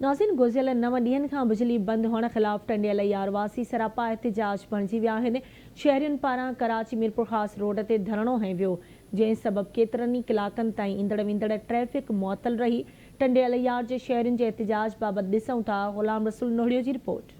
नाज़रीन गुज़िरियल 9 ॾींहनि खां बिजली बंद होने खिलाफ टंडियल यारवासी सरापा एहतजाज बणिजी विया आहिनि। शहरियुनि पारां कराची मीरपुर ख़ासि रोड ते धरणो हंयो वियो, जंहिं सबबि केतिरनि ई कलाकनि ताईं ईंदड़ वेंदड़ ट्रैफ़िक मुअतल रही। टंडियल यार जे शहरियुनि जे एहतजाज बाबति ॾिसूं था ग़ुलाम रसूल नोहड़ियो जी रिपोर्ट।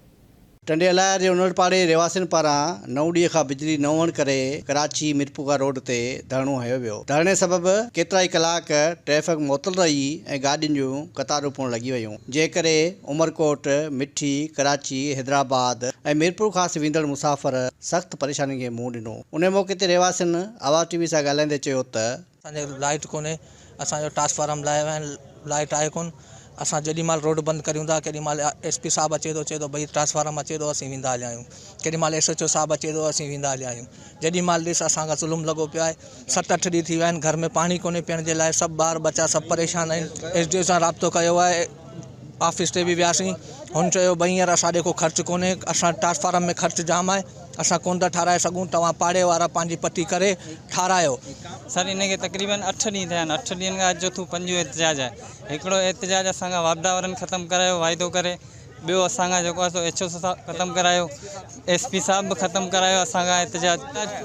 टंडियल जे उनड़पाड़े रहवासियुनि पारां 9 ॾींहं खां बिजली न हुअण करे कराची मीरपुर रोड ते धरणो हंयो वियो। धरणे सबबि केतिरा ई कलाक ट्रैफ़िक मुअतल रही ऐं गाॾियुनि जूं कतारूं पिणु लॻी वियूं, जंहिं करे उमरकोट, मिठी, कराची, हैदराबाद ऐं मीरपुर ख़ासि वेंदड़ मुसाफ़िर सख़्त परेशानी खे मुंहुं ॾिनो। उन मौक़े ते रहवासियुनि आवाज़ टीवी सां ॻाल्हाईंदे चयो त असांजे लाइट कोन्हे, असांजो ट्रांसफार्मर लाइ लाइट आहे कोन। असां जेॾी महिल रोड बंदि करियूं था, केॾी महिल SP साहब अचे थो, चए थो भई ट्रांसफार्मर अचे थो, असीं वेंदा हलिया आहियूं। केॾी महिल SHO साहब अचे थो, असीं वेंदा हलिया आहियूं। जेॾी महिल ॾिस असांखां ज़ुल्म लॻो पियो आहे। 7-8 ॾींहं थी विया आहिनि, घर में पाणी कोन्हे पीअण जे लाइ। सभु ॿार बच्चा सभु परेशान आहिनि। SDO सां राब्तो कयो आहे, ऑफिस ते बि वियासीं। हुन चयो भई हींअर असां ॾे को ख़र्चु कोन्हे, असां ट्रांसफार्मर में ख़र्चु जाम आहे, असां कोन था ठाराए सघूं, तव्हां पाड़े वारा पंहिंजी पटी करे ठारायो। सर इनखे तक़रीबन 8 ॾींहं थिया आहिनि। 8 ॾींहंनि खां अॼु चोथों 5 एहतजाज आहे। हिकिड़ो एहतजाज असांखां वापदा वारनि ख़तमु करायो वाइदो करे, ॿियो असांखां जेको आहे सो HO साहब ख़तमु करायो, SP साहब बि ख़तमु करायो असांखां एहतजाज।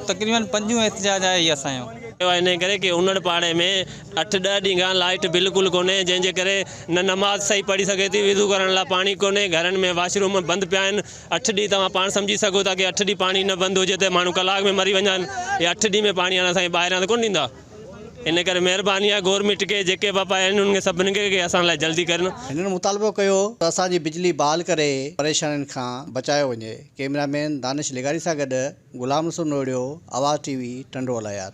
तक़रीबन 5 एहतजाज आहे इहो असांजो। इन करे कि उन्हड़ पाड़े में 8-10 ॾींहं खां लाइट बिल्कुलु कोन्हे, जंहिंजे करे न नमाज़ सही पढ़ी सघे थी, विज़ू करण लाइ पाणी कोन्हे, घरनि में वॉशरूम बंदि पिया आहिनि। 8 ॾींहं तव्हां पाण सम्झी सघो था कि 8 ॾींहं पाणी न बंदि हुजे त माण्हू कलाक में मरी वञनि। या 8 ॾींहं में पाणी हाणे असांखे ॿाहिरां त कोन ॾींदा। इन करे महिरबानी आहे गवर्नमेंट के जेके बापा आहिनि उन्हनि खे सभिनी खे असां लाइ जल्दी करनि। हिननि मुतालबो कयो त असांजी बिजली बहाल करे परेशानियुनि खां बचायो वञे। कैमरामैन दानिश लेगारी सां गॾु ग़ुलाम रसूल नोहड़ियो, आवाज़ टीवी, टंडोला यार।